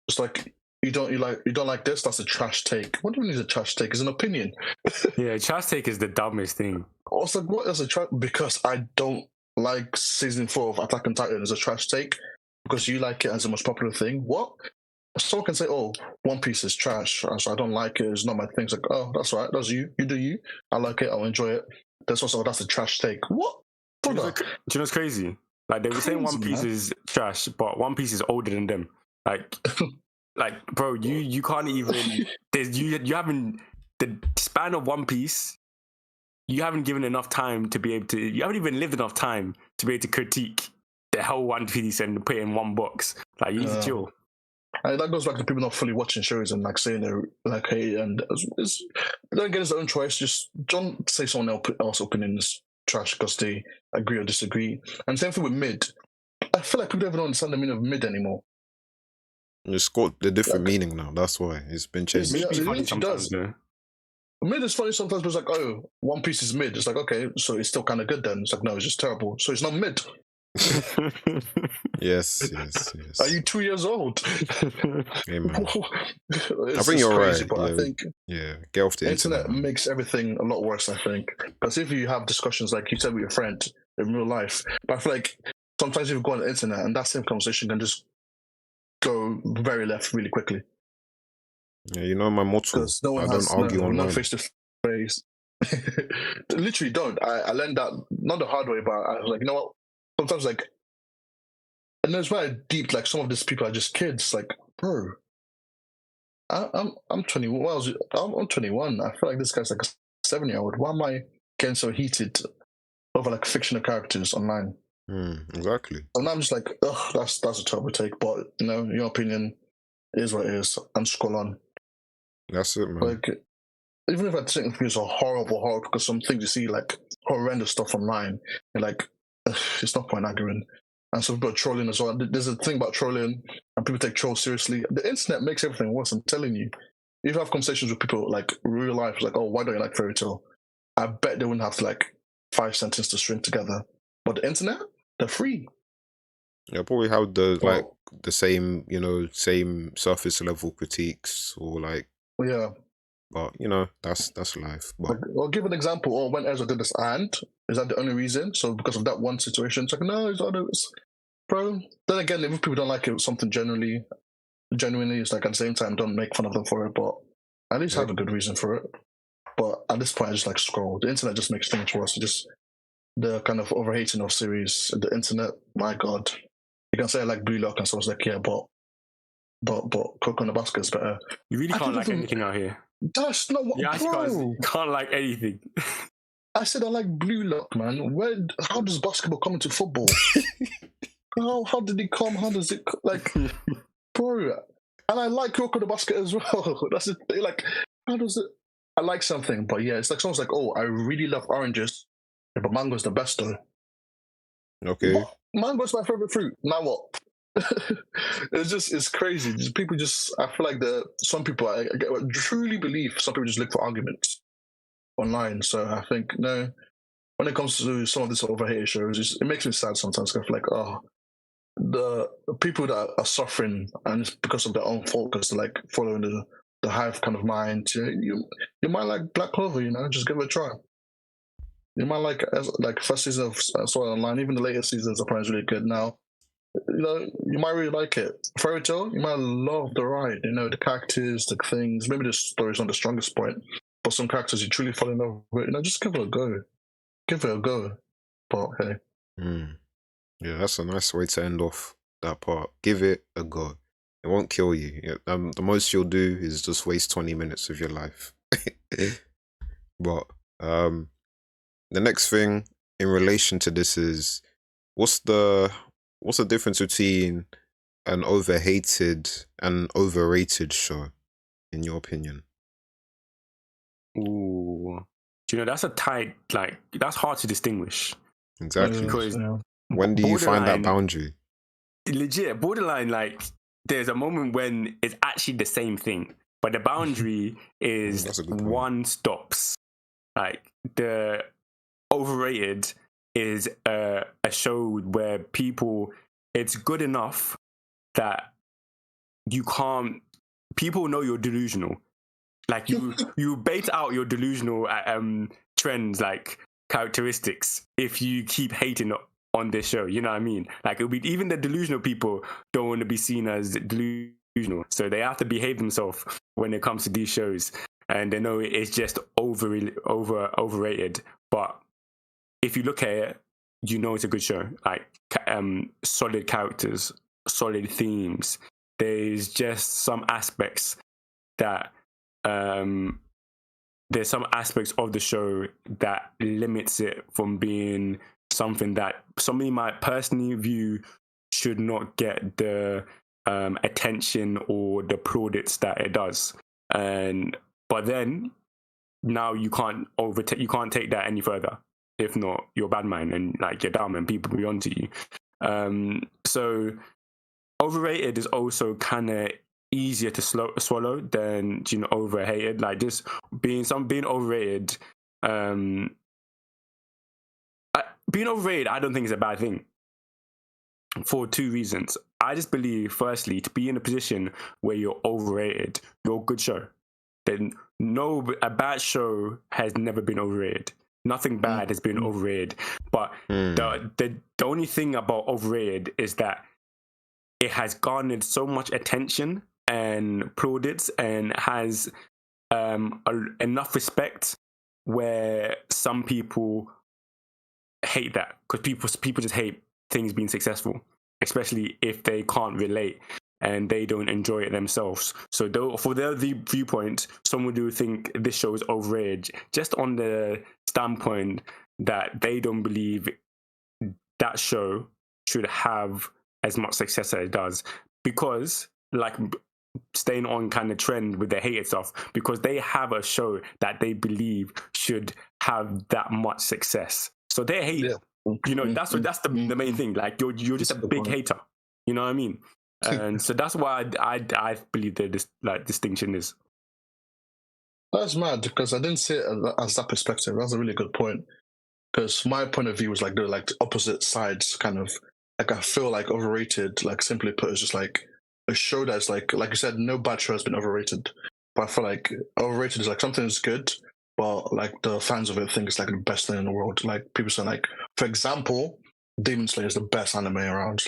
it's like you don't like this. That's a trash take. What do you mean it's a trash take? It's an opinion. Yeah, trash take is the dumbest thing. I was like, what is a trash? Because I don't like season 4 of Attack on Titan as a trash take because you like it as the most popular thing. What? Someone can say, "Oh, One Piece is trash, so I don't like it. It's not my thing." It's like, "Oh, that's right. That's you. You do you. I like it. I'll enjoy it." That's a trash take. What? Do you know Brother, what's crazy? Like they were saying One crazy Piece man. is trash, but One Piece is older than them. Like bro, you can't even. There's you haven't the span of One Piece. You haven't given enough time to be able to. You haven't even lived enough time to be able to critique the whole One Piece and put it in one box. Like you need to chill. And that goes back to people not fully watching shows and like saying they're like, "Hey," and then again, it's their own choice. Just don't say someone else's opinion is trash because they agree or disagree. And same thing with mid. I feel like people don't even understand the meaning of mid anymore. it's got a different Like, meaning now. That's why it's been It's changed. meant to be it funny literally sometimes, does. though. Mid is funny sometimes, but it's like, oh, One Piece is mid. It's like, okay, so it's still kind of good then. It's like, no, it's just terrible. So it's not mid. Yes, Are yes. you 2 years old? Hey man, I It's think just you're crazy, right. but I Yeah, think yeah. Get off the internet, internet man. makes everything a lot worse, I think. Because if you have discussions like you said with your friend in real life, but I feel like sometimes you go on the internet and that same conversation can just go very left really quickly. Yeah, you know my motto. Because no one I don't has no argue online. face to face. Literally don't. I learned that not the hard way, but I was like, you know what? Sometimes like, and it's very deep. Like some of these people are just kids. Like, bro, I'm 21. Well, I'm 21. I feel like this guy's like a 7-year-old. Why am I getting so heated over like fictional characters online? Exactly. And I'm just like, ugh, that's a terrible take. But you know, your opinion is what it is, and scroll on. That's it, man. Like, even if I think things are horrible, because some things you see like horrendous stuff online, you're like, ugh, it's not point arguing. And some people are trolling as well. There's a thing about trolling, and people take trolls seriously. The internet makes everything worse. I'm telling you. If you have conversations with people like real life, like, oh, why don't you like fairy tale? I bet they wouldn't have like 5 sentences to string together. But the internet, they're free. Yeah, probably have the like Well, the same, you know, same surface level critiques or like, yeah. but you know, that's life. But Like, I'll give an example. Or when Ezra did this, and is that the only reason? So because of that one situation, it's like no, it's not. It's, bro. Then again, if people don't like it, something genuinely, it's like at the same time, don't make fun of them for it, but at least yeah, have a good reason for it. But at this point, I just like scroll. The internet just makes things worse. It just the kind of overhating of series. The internet, my god, you can say I like Blue Lock, and someone's like, yeah, but Coco on the Basket is better. You really I can't don't like even. anything out here. That's not what, You actually bro. can't like anything. I said I like Blue Lock, man. Where? How does basketball come into football? How did it come? How does it like, bro? And I like Coco the Basket as well. That's the thing. Like, how does it? I like something, but yeah, it's like someone's like, oh, I really love oranges, yeah, but mango's the best though. okay. What? Mango's my favorite fruit. Now what? It's crazy. Just people just I feel like some people I truly believe some people just look for arguments online. So I think no, when it comes to some of these overhated shows, it makes me sad sometimes. I feel like oh, the people that are suffering and it's because of their own fault because they're like following the hive kind of mind. You might like Black Clover, you know, just give it a try. You might like first season of Sword Art Online. Even the latest seasons are probably really good now. You might really like it. Fairy Tail, you might love the ride. The characters, the things. Maybe the story's not the strongest point, but some characters you truly fall in love with. Just give it a go. Give it a go. But hey, yeah, that's a nice way to end off that part. Give it a go. It won't kill you. The most you'll do is just waste 20 minutes of your life. But the next thing in relation to this is what's the difference between an overhated and overrated show, in your opinion? Ooh, that's a tight, that's hard to distinguish. Exactly. Because when do you find that boundary? Legit, borderline, there's a moment when it's actually the same thing, but the boundary is one stops. The Overrated is a show where it's good enough that people know you're delusional. You bait out your delusional trends, characteristics, if you keep hating on this show. You know what I mean? It'll be, even the delusional people don't want to be seen as delusional, so they have to behave themselves when it comes to these shows, and they know it's just overrated. But if you look at it, it's a good show. Solid characters, solid themes. There's just some aspects that there's some aspects of the show that limits it from being something that somebody might personally view should not get the attention or the plaudits that it does. But then now you can't take that any further. If not, you're a bad man and you're dumb and people will be onto you. So Overrated is also kind of easier to swallow than Overhated. Just being overrated. Being overrated, I don't think is a bad thing, for two reasons. I just believe, firstly, to be in a position where you're overrated, you're a good show. Then a bad show has never been overrated. Nothing bad has been overrated. But the only thing about Overrated is that it has garnered so much attention and plaudits and has enough respect where some people hate that, because people just hate things being successful, especially if they can't relate and they don't enjoy it themselves. So for their viewpoint, someone do think this show is overrated just on the standpoint that they don't believe that show should have as much success as it does, because staying on kind of trend with the hated stuff, because they have a show that they believe should have that much success, so they hate. That's the main thing. You're just a big hater. You know what I mean? And so that's why I believe that this distinction is. That's mad, because I didn't see it as that perspective. That's a really good point. Because my point of view was they're the opposite sides, kind of. I feel like Overrated, simply put, is just a show that's like you said, no bad show has been overrated. But I feel like Overrated is something that's good, but the fans of it think it's the best thing in the world. People say for example, Demon Slayer is the best anime around.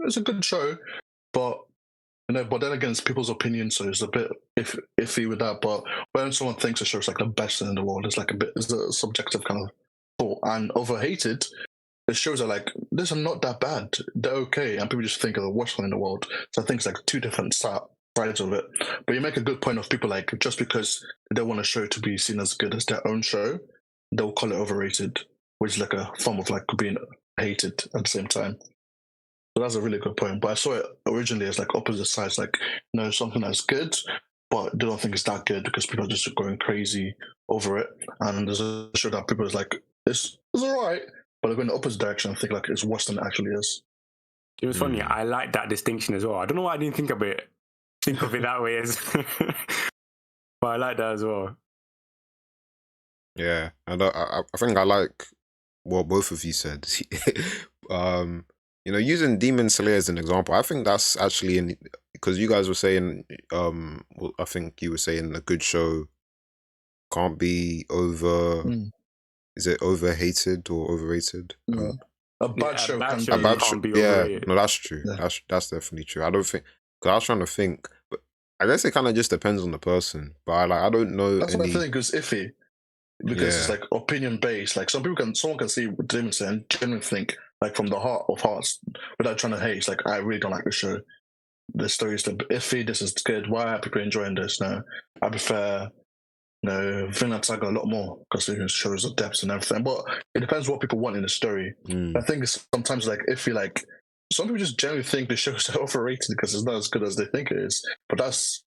It's a good show, but but then again, it's people's opinion, so it's a bit iffy with that. But when someone thinks a show is the best thing in the world, it's it's a subjective kind of thought. And Overhated, the shows are this are not that bad. They're okay, and people just think of the worst thing in the world. So I think it's two different sides of it. But you make a good point of people just because they want a show to be seen as good as their own show, they'll call it overrated, which is a form of being hated at the same time. So that's a really good point. But I saw it originally as opposite sides, something that's good, but they don't think it's that good because people are just going crazy over it. And there's a show that people is it's alright, but they're going the opposite direction and think it's worse than it actually is. It was funny. I like that distinction as well. I don't know why I didn't think of it that way, but I like that as well. Yeah, and I think I like what both of you said. Using Demon Slayer as an example, I think that's actually because you guys were saying, I think you were saying a good show can't be over is it overhated or overrated? A bad Yeah, a show bad can show A be. bad can't be yeah, overrated. no, that's true. Yeah. That's definitely true. I don't think, because I was trying to think, but I guess it kind of just depends on the person. But I don't know That's what I any. think is iffy because it's Yeah, like opinion based. Like someone can see what Demon Slayer and genuinely think like from the heart of hearts without trying to hate. It's like I really don't like the show. The story is like iffy. This is good. Why are people enjoying this? No, I prefer Vinland Saga a lot more because it shows the depths and everything. But it depends what people want in the story. I think it's sometimes like iffy. Like some people just generally think the show's overrated because it's not as good as they think it is. But that's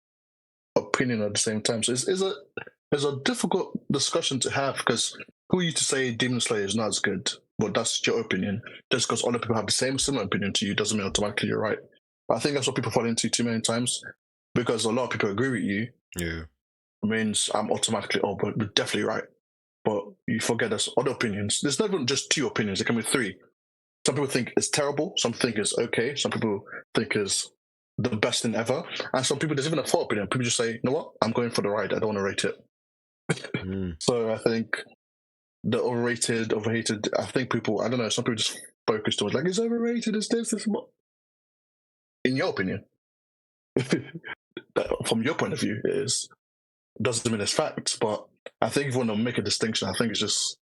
opinion at the same time. So it's a difficult discussion to have because who are you to say Demon Slayer is not as good? But that's your opinion. Just because other people have the similar opinion to you doesn't mean automatically you're right. I think that's what people fall into too many times because a lot of people agree with you yeah, means I'm automatically, but we're definitely right. But you forget there's other opinions. There's not even just two opinions, there can be three. Some people think it's terrible, some think it's okay, some people think it's the best thing ever, and some people, there's even a fourth opinion. People just say, you know what, I'm going for the ride, I don't want to rate it. So I think the overrated, overhated, I think people, I don't know, some people just focus towards like, it's overrated, it's this, what? In your opinion, from your point of view, it is. Doesn't mean it's facts, but I think if you want to make a distinction, I think it's just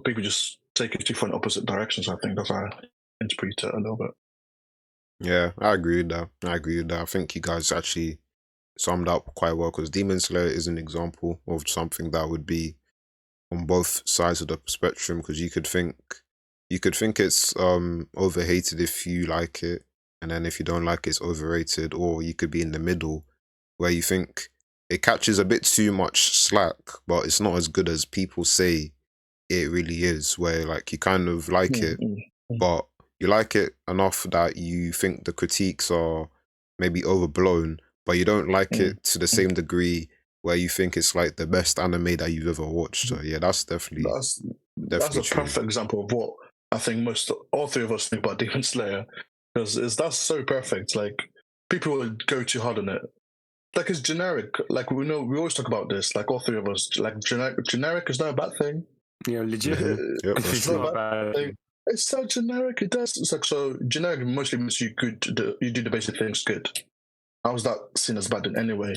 people just take it two in opposite directions. I think that's how I interpret it a little bit. yeah. I agree with that. I think you guys actually summed up quite well because Demon Slayer is an example of something that would be on both sides of the spectrum because you could think it's overhated if you like it, and then if you don't like it, it's overrated, or you could be in the middle where you think it catches a bit too much slack, but it's not as good as people say it really is, where like you kind of like it, but you like it enough that you think the critiques are maybe overblown, but you don't like it to the same degree where you think it's like the best anime that you've ever watched. So yeah, that's definitely That's a true. perfect example of what I think all three of us think about Demon Slayer because that's so perfect. Like people would go too hard on it. Like it's generic. Like we always talk about this. Like all three of us, like generic is not a bad thing. Yeah, legit. Yep, that's It's true. not bad. It's so generic. It does. It's like so generic. Mostly means you you do the basic things good. How's that seen as bad in any way?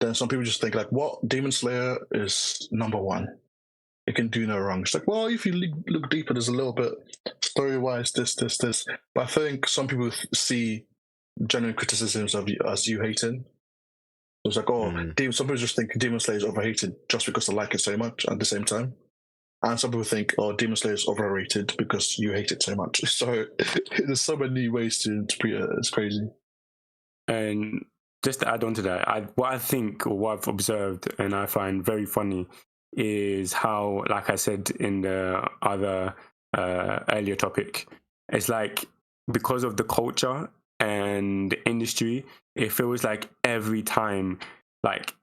Then some people just think like, what Demon Slayer is number one. It can do no wrong. It's like, well, if you look deeper, there's a little bit story wise, this. But I think some people see genuine criticisms of you as you hating. It's like, some people just think Demon Slayer is overhated just because they like it so much at the same time. And some people think, Demon Slayer is overrated because you hate it so much. So there's so many ways to interpret it. It's crazy. And just to add on to that, what I think or what I've observed and I find very funny is how, like I said in the other earlier topic, it's like because of the culture and the industry, it feels like every time, like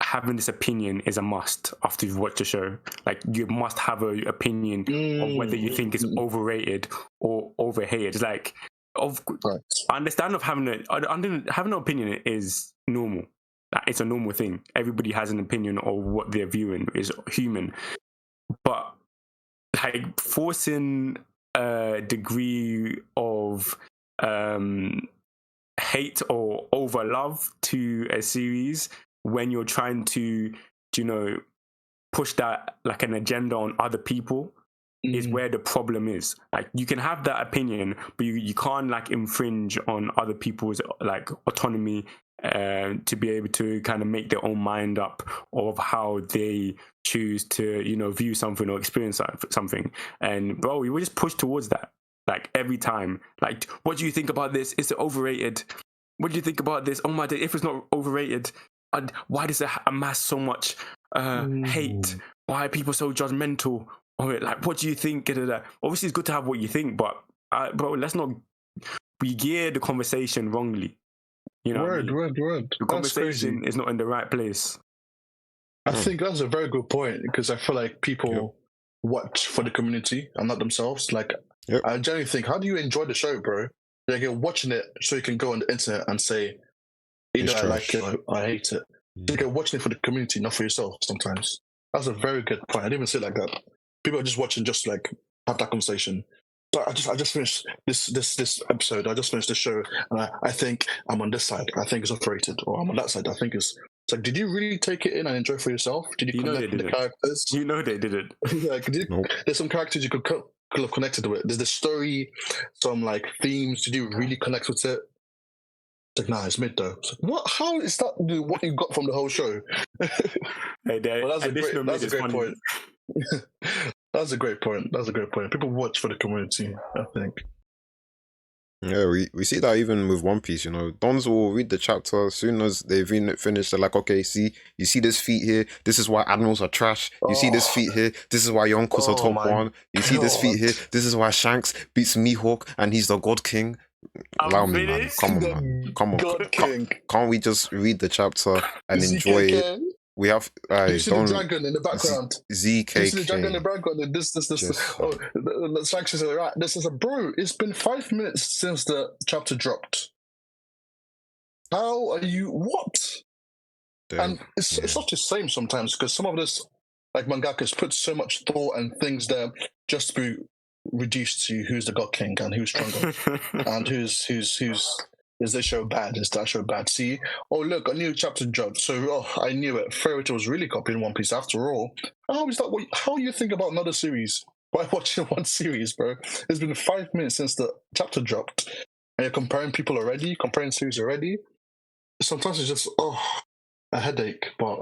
having this opinion is a must after you've watched the show. Like you must have an opinion of whether you think it's overrated or overhated. It's like, I understand having an opinion is normal. Like, it's a normal thing. Everybody has an opinion of what they're viewing, is human. But like forcing a degree of hate or over love to a series when you're trying to, push that like an agenda on other people is where the problem is. Like you can have that opinion, but you can't like infringe on other people's like autonomy to be able to kind of make their own mind up of how they choose to, view something or experience something. And bro, we will just push towards that. Like every time, like, what do you think about this? Is it overrated? What do you think about this? Oh my God, if it's not overrated, why does it amass so much hate? Why are people so judgmental? Like, what do you think? Obviously, it's good to have what you think, but bro, let's not gear the conversation wrongly. Word. The conversation is not in the right place. I think that's a very good point because I feel like people watch for the community and not themselves. Like, I generally think, how do you enjoy the show, bro? Like, you're watching it so you can go on the internet and say, either I like it or I hate it. Like, you're watching it for the community, not for yourself sometimes. That's a very good point. I didn't even say it like that. People are just watching, just like have that conversation. So I just finished this episode. I just finished the show, and I think I'm on this side. I think it's overrated, or I'm on that side. I think it's like, did you really take it in and enjoy it for yourself? Did you connect with the characters? You know they didn't. Like, there's some characters you could have connected with. There's the story, some like themes. Did you really connect with it? It's like, nah, it's mid though. It's like, what? How is that what you got from the whole show? Hey, Well, that's a great point. That's a great point. That's a great point. People watch for the community, I think. Yeah, we see that even with One Piece, you know. Dons will read the chapter as soon as they've finished. They're like, okay, you see this feat here? This is why admirals are trash. You see this feat here? This is why Yonkos are top one. You see this feat here? This is why Shanks beats Mihawk and he's the God King. Allow me, man. Come on, man. Come on. God King. Can't we just read the chapter and enjoy it? We have. You see the dragon in the background. ZKK. You see the dragon in the background. And this. Oh, the Shanks is right. This is a bro. It's been 5 minutes since the chapter dropped. How are you? What? And it's not the same sometimes, because some of this, like, mangakas put so much thought and things there just to be reduced to who's the God King and who's stronger and who's is this show bad? Is that show bad? See, oh look, a new chapter dropped. So I knew it. Fairy Tail was really copying One Piece after all. How is that? How you think about another series by watching one series, bro? It's been 5 minutes since the chapter dropped, and you're comparing people already, comparing series already. Sometimes it's just a headache, but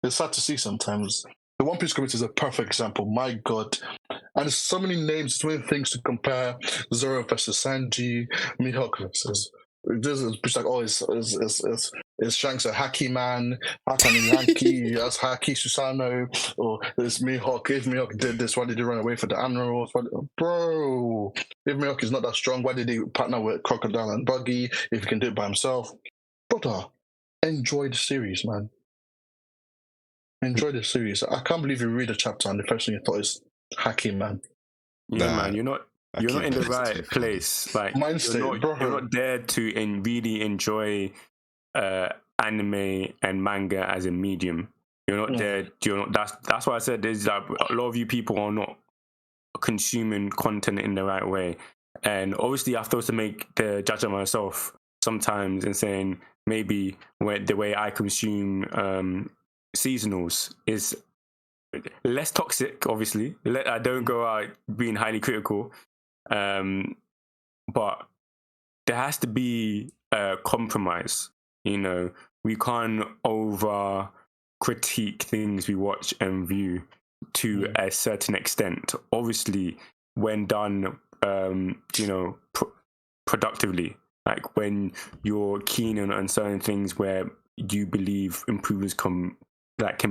it's sad to see sometimes. The One Piece community is a perfect example. My God. And there's so many names, so many things to compare. Zoro versus Sanji, Mihawk versus. This is like, is Shanks a hacky man? How can he hacky? That's Haki Susano. Or is Mihawk? If Mihawk did this, why did he run away for the admirals? Bro, if Mihawk is not that strong, why did he partner with Crocodile and Buggy if he can do it by himself? Brother, enjoy the series, man. Enjoy the series. I can't believe you read a chapter and the first thing you thought is hacking, man. Yeah, man, you're not in the right place. Like, you're not there to really enjoy anime and manga as a medium. You're not there. That's why I said there's like a lot of you people are not consuming content in the right way. And obviously, I have to also make the judgment myself sometimes and saying maybe the way I consume seasonals is less toxic. Obviously, I don't go out being highly critical, but there has to be a compromise. You know, we can't over critique things we watch and view to a certain extent. Obviously, when done, productively, like when you're keen on certain things where you believe improvements can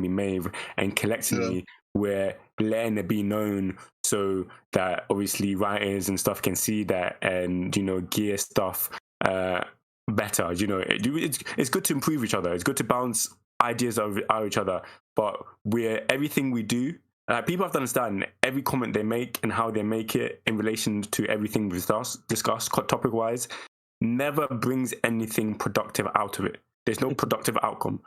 be made, and collectively we're letting it be known so that obviously writers and stuff can see that and gear stuff better. It's good to improve each other. It's good to bounce ideas out of each other, but everything we do, people have to understand every comment they make and how they make it in relation to everything we've discussed topic wise never brings anything productive out of it. There's no productive outcome.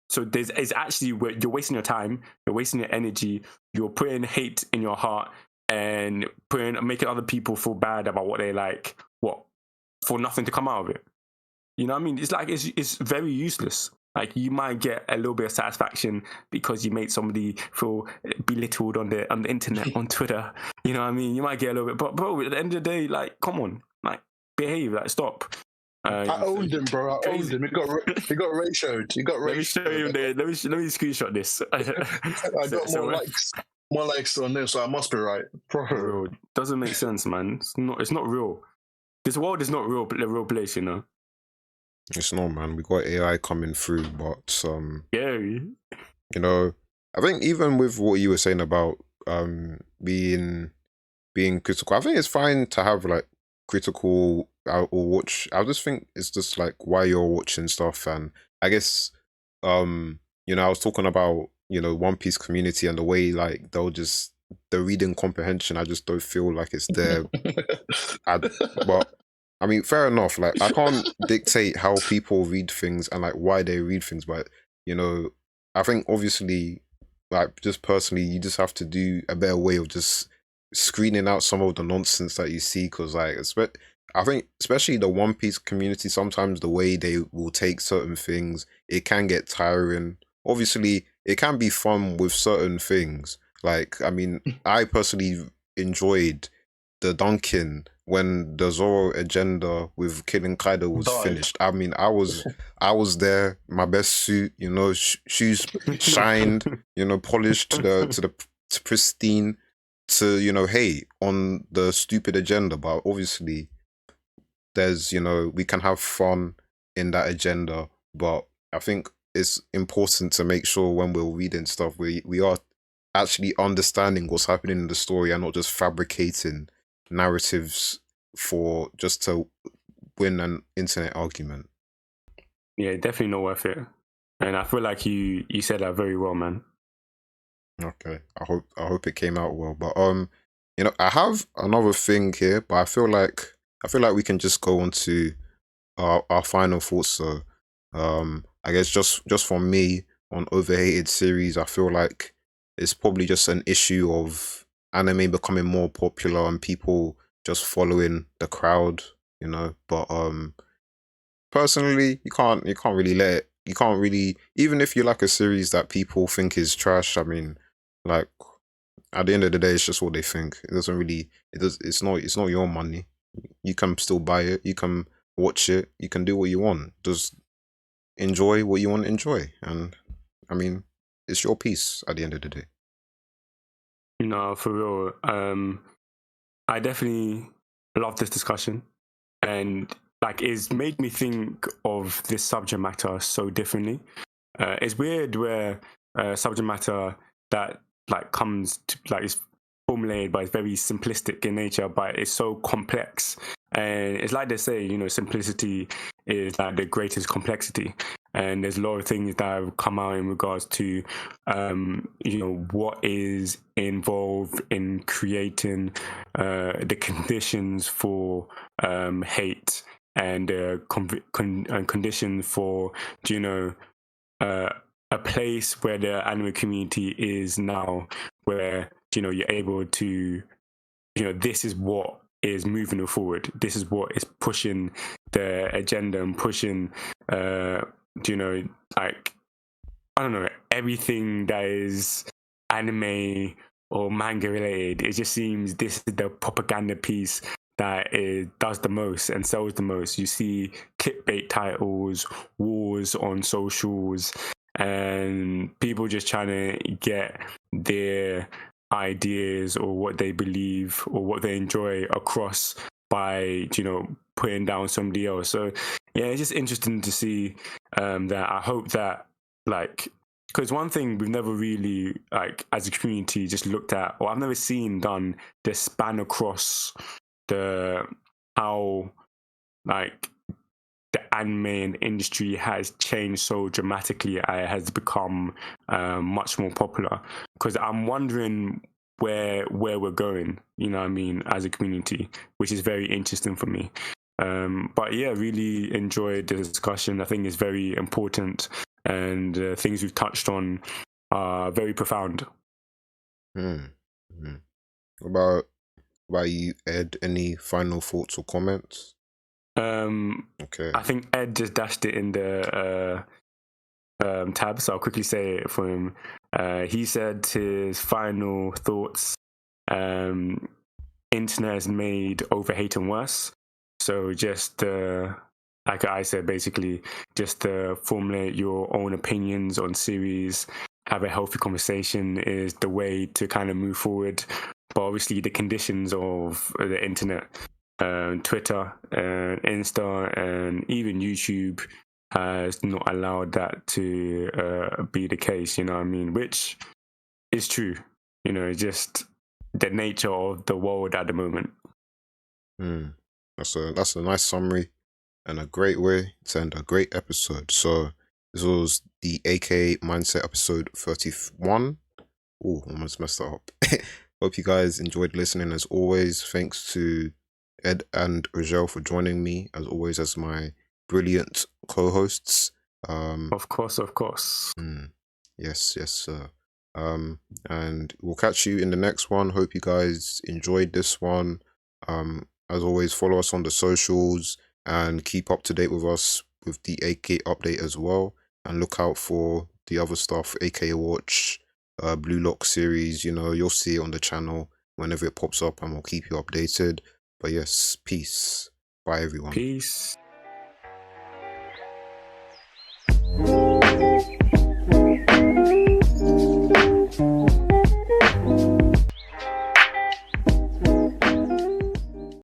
So it's actually where you're wasting your time, you're wasting your energy, you're putting hate in your heart and making other people feel bad about what they like, for nothing to come out of it. You know what I mean? It's like it's very useless. Like, you might get a little bit of satisfaction because you made somebody feel belittled on the internet, on Twitter. You know what I mean? You might get a little bit, but bro, at the end of the day, like, come on, like, behave, like, stop. I owned him, bro. I owned him. He got ratioed. Let me show you there. Let me screenshot this. I got more likes on this, so I must be right, bro. Doesn't make sense, man. It's not real. This world is not real. A real place, It's not, man. We got AI coming through, but yeah. I think even with what you were saying about being critical, I think it's fine to have like critical or watch. I just think it's just like why you're watching stuff, and I guess I was talking about One Piece community and the way like the reading comprehension. I just don't feel like it's there. But I mean, fair enough. Like, I can't dictate how people read things and like why they read things, but I think obviously like just personally, you just have to do a better way of just screening out some of the nonsense that you see, because like I think especially the One Piece community, sometimes the way they will take certain things, it can get tiring. Obviously, it can be fun with certain things. Like, I mean, I personally enjoyed the Dunkin' when the Zoro agenda with killing Kaido was Died. finished. I mean, I was there, my best suit, you know, shoes shined, you know, polished to pristine, to, you know, hey, on the stupid agenda. But obviously there's, you know, we can have fun in that agenda, but I think it's important to make sure when we're reading stuff, we are actually understanding what's happening in the story and not just fabricating narratives for just to win an internet argument. Yeah, definitely not worth it. And I feel like you said that very well, man. Okay, I hope it came out well. But you know, I have another thing here, but I feel like we can just go on to our final thoughts. So, I guess just for me on Overhated series, I feel like it's probably just an issue of anime becoming more popular and people just following the crowd, you know. But personally, you can't really let it, you can't really, even if you like a series that people think is trash. I mean, like at the end of the day, it's just what they think. It doesn't really, it's not your money. You can still buy it. You can watch it. You can do what you want. Just enjoy what you want to enjoy. And I mean, it's your piece at the end of the day. No, for real. I definitely love this discussion, and like it's made me think of this subject matter so differently. It's weird where subject matter that like comes to like is formulated but it's very simplistic in nature, but it's so complex. And it's like they say, you know, simplicity is like the greatest complexity. And there's a lot of things that have come out in regards to, you know, what is involved in creating the conditions for hate and conditions for, you know, a place where the anime community is now, where you know you're able to, you know, this is what is moving it forward. This is what is pushing the agenda and pushing, you know, like I don't know, everything that is anime or manga related. It just seems this is the propaganda piece that it does the most and sells the most. You see clickbait titles, wars on socials, and people just trying to get their ideas or what they believe or what they enjoy across by, you know, putting down somebody else. So yeah, it's just interesting to see that. I hope that like, because one thing we've never really like as a community just looked at, or I've never seen done, this span across the how like the anime industry has changed so dramatically. It has become much more popular, because I'm wondering where we're going, you know what I mean, as a community, which is very interesting for me. But yeah, really enjoyed the discussion. I think it's very important, and things we've touched on are very profound. Hmm. Hmm. What about you, Ed? Any final thoughts or comments? Okay. I think Ed just dashed it in the tab, so I'll quickly say it for him. He said his final thoughts: internet has made overhating worse. So just like I said, basically, just formulate your own opinions on series. Have a healthy conversation is the way to kind of move forward. But obviously, the conditions of the internet, Twitter, and Insta, and even YouTube has not allowed that to be the case. You know what I mean? Which is true. You know, just the nature of the world at the moment. That's a nice summary and a great way to end a great episode. So this was the AK Mindset episode 31. Oh, almost messed that up. Hope you guys enjoyed listening as always. Thanks to Ed and Rogel for joining me as always as my brilliant co-hosts. Of course. Yes, sir. And we'll catch you in the next one. Hope you guys enjoyed this one. As always, follow us on the socials and keep up to date with us with the AK update as well. And look out for the other stuff, AK Watch, Blue Lock series. You'll see it on the channel whenever it pops up, and we'll keep you updated. But yes, peace. Bye, everyone. Peace.